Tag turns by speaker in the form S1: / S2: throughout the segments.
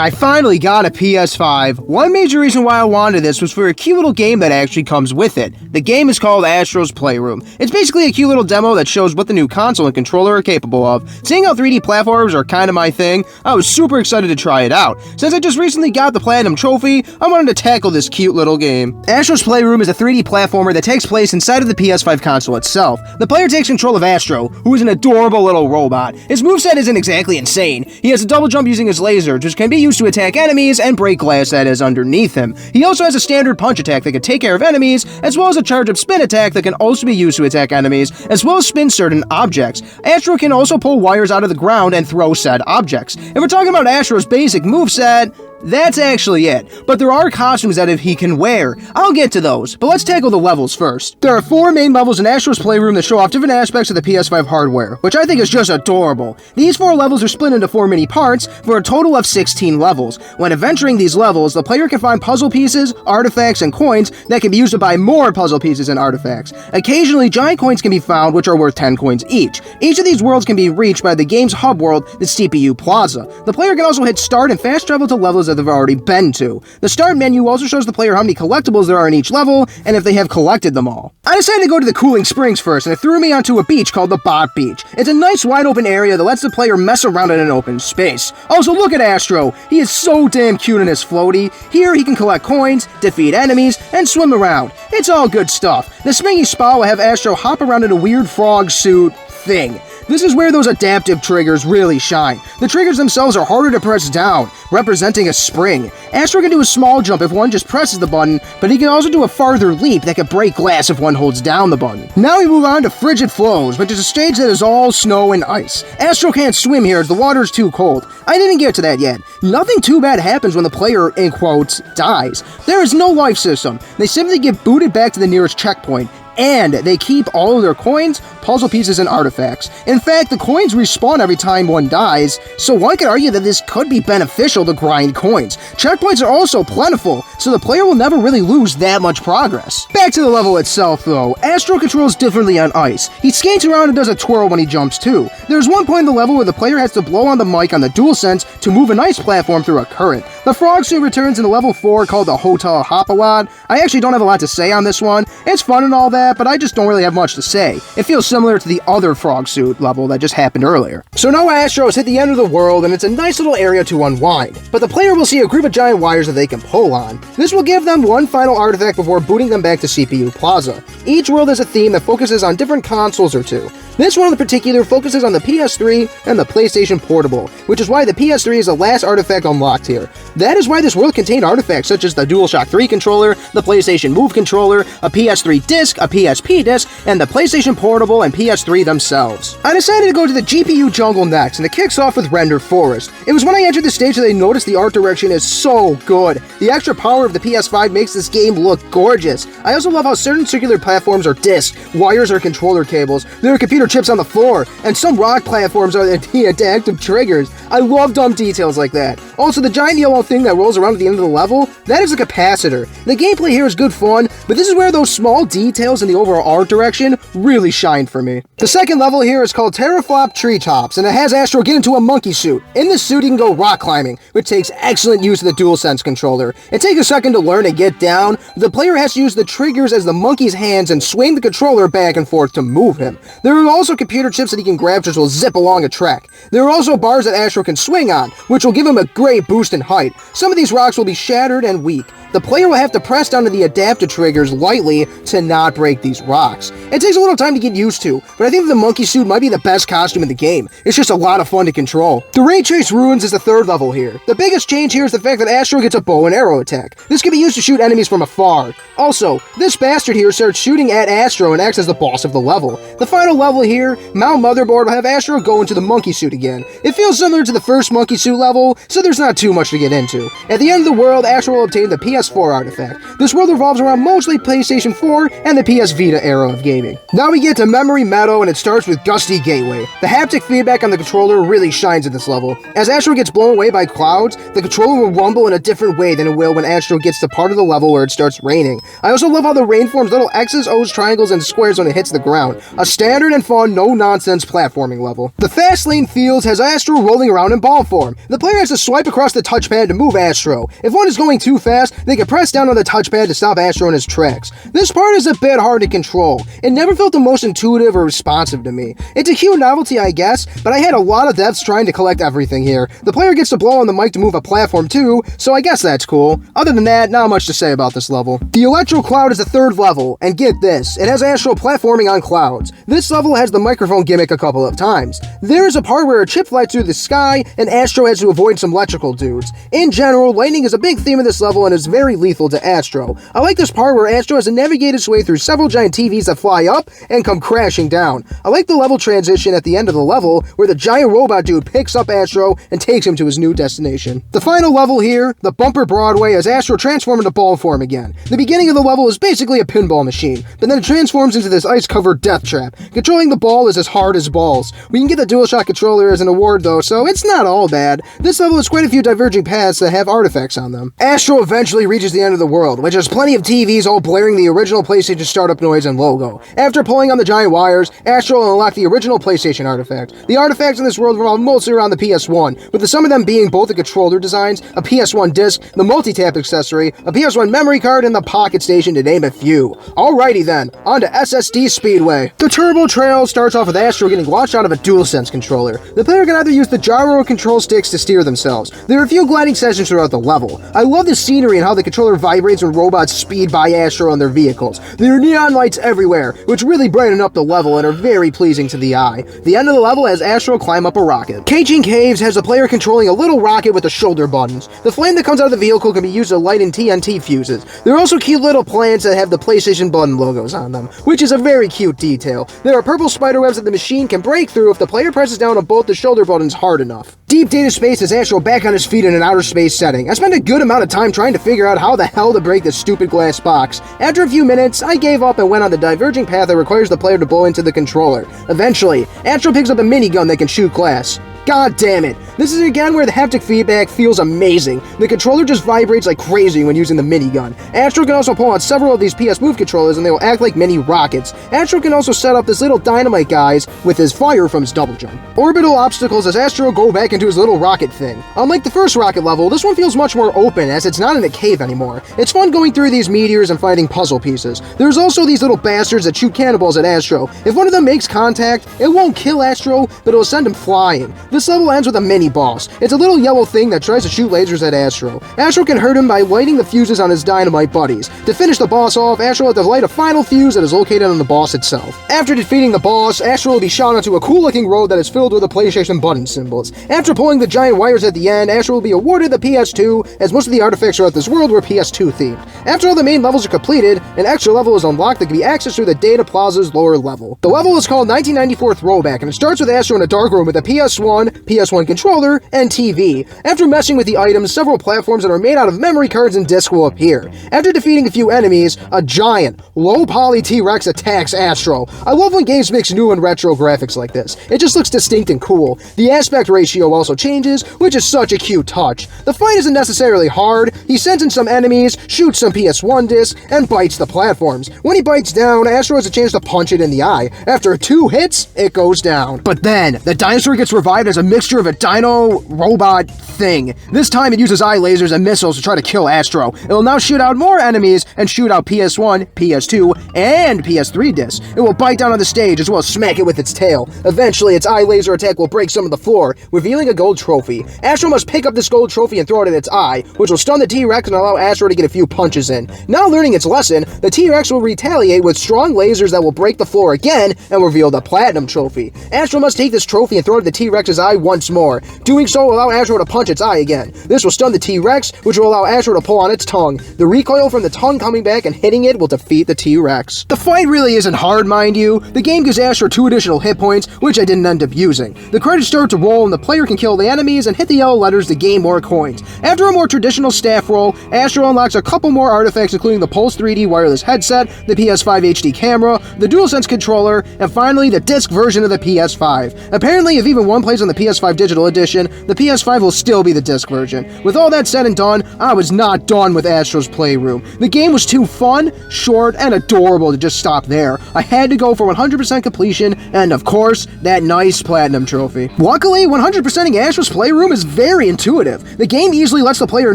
S1: I finally got a PS5. One major reason why I wanted this was for a cute little game that actually comes with it. The game is called Astro's Playroom. It's basically a cute little demo that shows what the new console and controller are capable of. Seeing how 3D platforms are kind of my thing, I was super excited to try it out. Since I just recently got the Platinum Trophy, I wanted to tackle this cute little game. Astro's Playroom is a 3D platformer that takes place inside of the PS5 console itself. The player takes control of Astro, who is an adorable little robot. His moveset isn't exactly insane. He has a double jump using his lasers, which can be used to attack enemies and break glass that is underneath him. He also has a standard punch attack that can take care of enemies, as well as a charge-up spin attack that can also be used to attack enemies, as well as spin certain objects. Astro can also pull wires out of the ground and throw said objects. If we're talking about Astro's basic moveset, that's actually it, but there are costumes that he can wear. I'll get to those, but let's tackle the levels first. There are 4 main levels in Astro's Playroom that show off different aspects of the PS5 hardware, which I think is just adorable. These 4 levels are split into 4 mini parts for a total of 16 levels. When adventuring these levels, the player can find puzzle pieces, artifacts, and coins that can be used to buy more puzzle pieces and artifacts. Occasionally, giant coins can be found, which are worth 10 coins each. Each of these worlds can be reached by the game's hub world, the CPU Plaza. The player can also hit start and fast travel to levels that they've already been to. The start menu also shows the player how many collectibles there are in each level, and if they have collected them all. I decided to go to the cooling springs first, and it threw me onto a beach called the Bot Beach. It's a nice wide open area that lets the player mess around in an open space. Also, look at Astro. He is so damn cute in his floaty. Here he can collect coins, defeat enemies, and swim around. It's all good stuff. The swingy spa will have Astro hop around in a weird frog suit thing. This is where those adaptive triggers really shine. The triggers themselves are harder to press down, representing a spring. Astro can do a small jump if one just presses the button, but he can also do a farther leap that can break glass if one holds down the button. Now we move on to Frigid Flows, which is a stage that is all snow and ice. Astro can't swim here as the water is too cold. I didn't get to that yet. Nothing too bad happens when the player, in quotes, dies. There is no life system. They simply get booted back to the nearest checkpoint. And they keep all of their coins, puzzle pieces, and artifacts. In fact, the coins respawn every time one dies, so one could argue that this could be beneficial to grind coins. Checkpoints are also plentiful, so the player will never really lose that much progress. Back to the level itself, though. Astro controls differently on ice. He skates around and does a twirl when he jumps, too. There's one point in the level where the player has to blow on the mic on the Dualsense to move an ice platform through a current. The frog suit returns in level 4 called the Hotel Hop-A-Lot. I actually don't have a lot to say on this one. It's fun and all that, but I just don't really have much to say. It feels similar to the other frog suit level that just happened earlier. So now Astro has hit the end of the world, and it's a nice little area to unwind. But the player will see a group of giant wires that they can pull on. This will give them one final artifact before booting them back to CPU Plaza. Each world has a theme that focuses on different consoles or two. This one in particular focuses on the PS3 and the PlayStation Portable, which is why the PS3 is the last artifact unlocked here. That is why this world contained artifacts such as the DualShock 3 controller, the PlayStation Move controller, a PS3 disc, a PSP disc, and the PlayStation Portable and PS3 themselves. I decided to go to the GPU jungle next, and it kicks off with Render Forest. It was when I entered the stage that I noticed the art direction is so good. The extra power of the PS5 makes this game look gorgeous. I also love how certain circular platforms are discs, wires are controller cables, there are computer chips on the floor, and some rock platforms are the adaptive triggers. I love dumb details like that. Also, the giant yellow thing that rolls around at the end of the level, that is a capacitor. The gameplay here is good fun, but this is where those small details in the overall art direction really shine for me. The second level here is called Teraflop Treetops, and it has Astro get into a monkey suit. In this suit, he can go rock climbing, which takes excellent use of the Dualsense Controller. It takes a second to learn and get down. The player has to use the triggers as the monkey's hands and swing the controller back and forth to move him. There are also computer chips that he can grab which will zip along a track. There are also bars that Astro can swing on, which will give him a great boost in height. Some of these rocks will be shattered and weak. The player will have to press down to the adaptive triggers lightly to not break these rocks. It takes a little time to get used to, but I think the monkey suit might be the best costume in the game. It's just a lot of fun to control. The Ray Chase Ruins is the third level here. The biggest change here is the fact that Astro gets a bow and arrow attack. This can be used to shoot enemies from afar. Also, this bastard here starts shooting at Astro and acts as the boss of the level. The final level here, Mount Motherboard, will have Astro go into the monkey suit again. It feels similar to the first monkey suit level, so there's not too much to get into. At the end of the world, Astro will obtain the PS5 PS4 artifact. This world revolves around mostly PlayStation 4 and the PS Vita era of gaming. Now we get to Memory Meadow, and it starts with Gusty Gateway. The haptic feedback on the controller really shines at this level. As Astro gets blown away by clouds, the controller will rumble in a different way than it will when Astro gets to part of the level where it starts raining. I also love how the rain forms little X's, O's, triangles, and squares when it hits the ground. A standard and fun, no-nonsense platforming level. The Fast Lane Fields has Astro rolling around in ball form. The player has to swipe across the touchpad to move Astro. If one is going too fast, they can press down on the touchpad to stop Astro in his tracks. This part is a bit hard to control. It never felt the most intuitive or responsive to me. It's a cute novelty, I guess, but I had a lot of deaths trying to collect everything here. The player gets to blow on the mic to move a platform too, so I guess that's cool. Other than that, not much to say about this level. The Electro Cloud is the third level, and get this, it has Astro platforming on clouds. This level has the microphone gimmick a couple of times. There is a part where a chip flies through the sky, and Astro has to avoid some electrical dudes. In general, lightning is a big theme of this level and is very lethal to Astro. I like this part where Astro has to navigate his way through several giant TVs that fly up and come crashing down. I like the level transition at the end of the level where the giant robot dude picks up Astro and takes him to his new destination. The final level here, the Bumper Broadway, as Astro transforms into ball form again. The beginning of the level is basically a pinball machine, but then it transforms into this ice-covered death trap. Controlling the ball is as hard as balls. We can get the DualShock controller as an award though, so it's not all bad. This level has quite a few diverging paths that have artifacts on them. Astro eventually reaches the end of the world, which has plenty of TVs all blaring the original PlayStation startup noise and logo. After pulling on the giant wires, Astro will unlock the original PlayStation artifact. The artifacts in this world revolve mostly around the PS1, with some of them being both the controller designs, a PS1 disc, the multi-tap accessory, a PS1 memory card, and the Pocket Station, to name a few. Alrighty then, on to SSD Speedway. The Turbo Trail starts off with Astro getting launched out of a DualSense controller. The player can either use the gyro or control sticks to steer themselves. There are a few gliding sessions throughout the level. I love the scenery and how the controller vibrates when robots speed by Astro on their vehicles. There are neon lights everywhere, which really brighten up the level and are very pleasing to the eye. The end of the level has Astro climb up a rocket. Caging Caves has the player controlling a little rocket with the shoulder buttons. The flame that comes out of the vehicle can be used to light in TNT fuses. There are also cute little plants that have the PlayStation button logos on them, which is a very cute detail. There are purple spiderwebs that the machine can break through if the player presses down on both the shoulder buttons hard enough. Deep Data Space has Astro back on his feet in an outer space setting. I spent a good amount of time trying to figure out how the hell to break this stupid glass box. After a few minutes, I gave up and went on the diverging path that requires the player to blow into the controller. Eventually, Astro picks up a minigun that can shoot glass. God damn it. This is again where the haptic feedback feels amazing. The controller just vibrates like crazy when using the minigun. Astro can also pull on several of these PS Move controllers and they will act like mini rockets. Astro can also set up this little dynamite guys with his fire from his double jump. Orbital obstacles as Astro go back into his little rocket thing. Unlike the first rocket level, this one feels much more open as it's not in a cave anymore. It's fun going through these meteors and finding puzzle pieces. There's also these little bastards that shoot cannonballs at Astro. If one of them makes contact, it won't kill Astro, but it'll send him flying. This level ends with a mini-boss. It's a little yellow thing that tries to shoot lasers at Astro. Astro can hurt him by lighting the fuses on his dynamite buddies. To finish the boss off, Astro will have to light a final fuse that is located on the boss itself. After defeating the boss, Astro will be shot onto a cool-looking road that is filled with the PlayStation button symbols. After pulling the giant wires at the end, Astro will be awarded the PS2, as most of the artifacts throughout this world were PS2 themed. After all the main levels are completed, an extra level is unlocked that can be accessed through the Data Plaza's lower level. The level is called 1994 Throwback, and it starts with Astro in a dark room with a PS1 controller, and TV. After messing with the items, several platforms that are made out of memory cards and discs will appear. After defeating a few enemies, a giant, low-poly T-Rex attacks Astro. I love when games mix new and retro graphics like this. It just looks distinct and cool. The aspect ratio also changes, which is such a cute touch. The fight isn't necessarily hard. He sends in some enemies, shoots some PS1 discs, and bites the platforms. When he bites down, Astro has a chance to punch it in the eye. After 2 hits, it goes down. But then, the dinosaur gets revived as a mixture of a dino robot thing. This time it uses eye lasers and missiles to try to kill Astro. It will now shoot out more enemies and shoot out PS1, PS2, and PS3 discs. It will bite down on the stage as well as smack it with its tail. Eventually, its eye laser attack will break some of the floor, revealing a gold trophy. Astro must pick up this gold trophy and throw it at its eye, which will stun the T-Rex and allow Astro to get a few punches in. Now learning its lesson, the T-Rex will retaliate with strong lasers that will break the floor again and reveal the Platinum Trophy. Astro must take this trophy and throw it at the T-Rex's his eye once more. Doing so will allow Astro to punch its eye again. This will stun the T-Rex, which will allow Astro to pull on its tongue. The recoil from the tongue coming back and hitting it will defeat the T-Rex. The fight really isn't hard, mind you. The game gives Astro 2 additional hit points, which I didn't end up using. The credits start to roll and the player can kill the enemies and hit the yellow letters to gain more coins. After a more traditional staff roll, Astro unlocks a couple more artifacts, including the Pulse 3D wireless headset, the PS5 HD camera, the Dualsense Controller, and finally the disc version of the PS5. Apparently, if even one plays on the PS5 Digital Edition, the PS5 will still be the disc version. With all that said and done, I was not done with Astro's Playroom. The game was too fun, short, and adorable to just stop there. I had to go for 100% completion, and of course, that nice Platinum trophy. Luckily, 100%ing Astro's Playroom is very intuitive. The game easily lets the player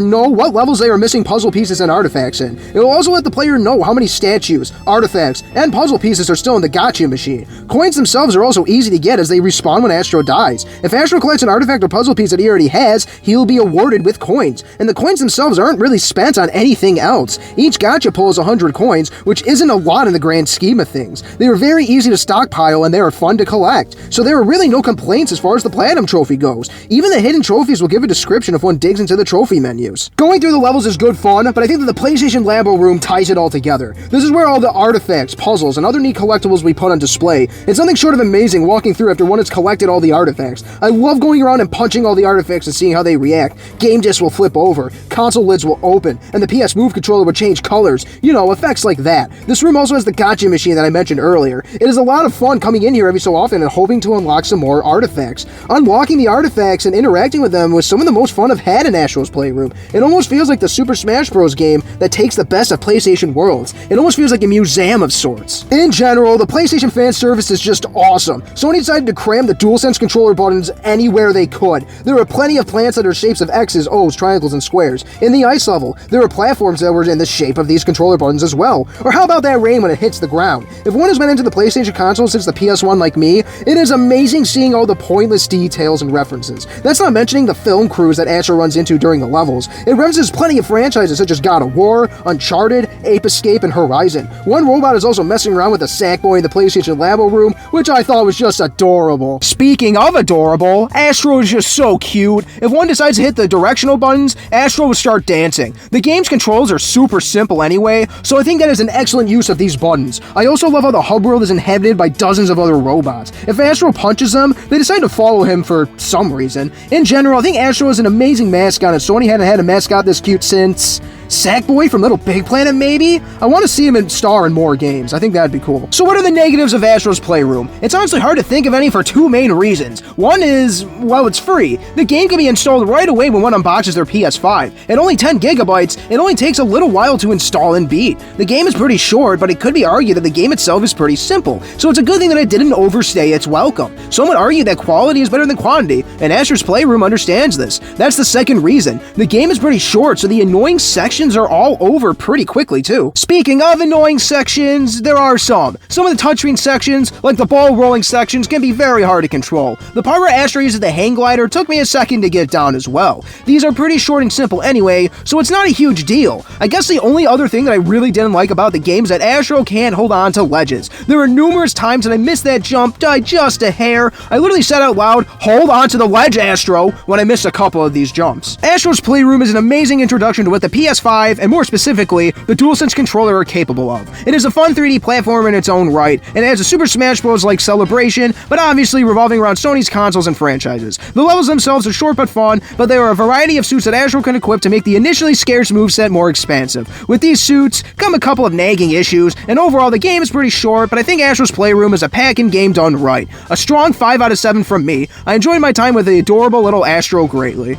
S1: know what levels they are missing puzzle pieces and artifacts in. It will also let the player know how many statues, artifacts, and puzzle pieces are still in the Gacha Machine. Coins themselves are also easy to get as they respawn when Astro dies. If Astro collects an artifact or puzzle piece that he already has, he'll be awarded with coins. And the coins themselves aren't really spent on anything else. Each Gacha pull is 100 coins, which isn't a lot in the grand scheme of things. They are very easy to stockpile and they are fun to collect. So there are really no complaints as far as the Platinum trophy goes. Even the hidden trophies will give a description if one digs into the trophy menus. Going through the levels is good fun, but I think that the PlayStation Labo room ties it all together. This is where all the artifacts, puzzles, and other neat collectibles we put on display. It's nothing short of amazing walking through after one has collected all the artifacts. I love going around and punching all the artifacts and seeing how they react. Game discs will flip over, console lids will open, and the PS Move controller will change colors. You know, effects like that. This room also has the Gacha Machine that I mentioned earlier. It is a lot of fun coming in here every so often and hoping to unlock some more artifacts. Unlocking the artifacts and interacting with them was some of the most fun I've had in Astro's Playroom. It almost feels like the Super Smash Bros. Game that takes the best of PlayStation worlds. It almost feels like a museum of sorts. In general, the PlayStation fan service is just awesome. Sony decided to cram the DualSense controller buttons anywhere they could. There are plenty of plants that are shapes of X's, O's, triangles, and squares. In the ice level, there are platforms that were in the shape of these controller buttons as well. Or how about that rain when it hits the ground? If one has been into the PlayStation console since the PS1 like me, it is amazing seeing all the pointless details and references. That's not mentioning the film crews that Astro runs into during the levels. It references plenty of franchises such as God of War, Uncharted, Ape Escape, and Horizon. One robot is also messing around with a Sackboy in the PlayStation Labo room, which I thought was just adorable. Speaking of adorable, Astro is just so cute. If one decides to hit the directional buttons, Astro will start dancing. The game's controls are super simple anyway, so I think that is an excellent use of these buttons. I also love how the hub world is inhabited by dozens of other robots. If Astro punches them, they decide to follow him for some reason. In general, I think Astro is an amazing mascot, and Sony hadn't had a mascot this cute since Sackboy from Little Big Planet, maybe? I want to see him star in more games. I think that'd be cool. So what are the negatives of Astro's Playroom? It's honestly hard to think of any for 2 main reasons. One is, well, it's free. The game can be installed right away when one unboxes their PS5. At only 10 gigabytes, it only takes a little while to install and beat. The game is pretty short, but it could be argued that the game itself is pretty simple, so it's a good thing that it didn't overstay its welcome. Some would argue that quality is better than quantity, and Astro's Playroom understands this. That's the second reason. The game is pretty short, so the annoying sections are all over pretty quickly too. Speaking of annoying sections, there are some. Some of the touchscreen sections, like the ball rolling sections, can be very hard to control. The part where Astro uses the hang glider took me a second to get down as well. These are pretty short and simple anyway, so it's not a huge deal. I guess the only other thing that I really didn't like about the game is that Astro can't hold on to ledges. There were numerous times that I missed that jump by just a hair. I literally said out loud, "Hold on to the ledge, Astro," when I missed a couple of these jumps. Astro's Playroom is an amazing introduction to what the PS5, and more specifically, the DualSense Controller are capable of. It is a fun 3D platform in its own right, and it has a Super Smash Bros.-like celebration, but obviously revolving around Sony's consoles and franchises. The levels themselves are short but fun, but there are a variety of suits that Astro can equip to make the initially scarce moveset more expansive. With these suits come a couple of nagging issues, and overall the game is pretty short, but I think Astro's Playroom is a pack-in game done right. A strong 5 out of 7 from me. I enjoyed my time with the adorable little Astro greatly.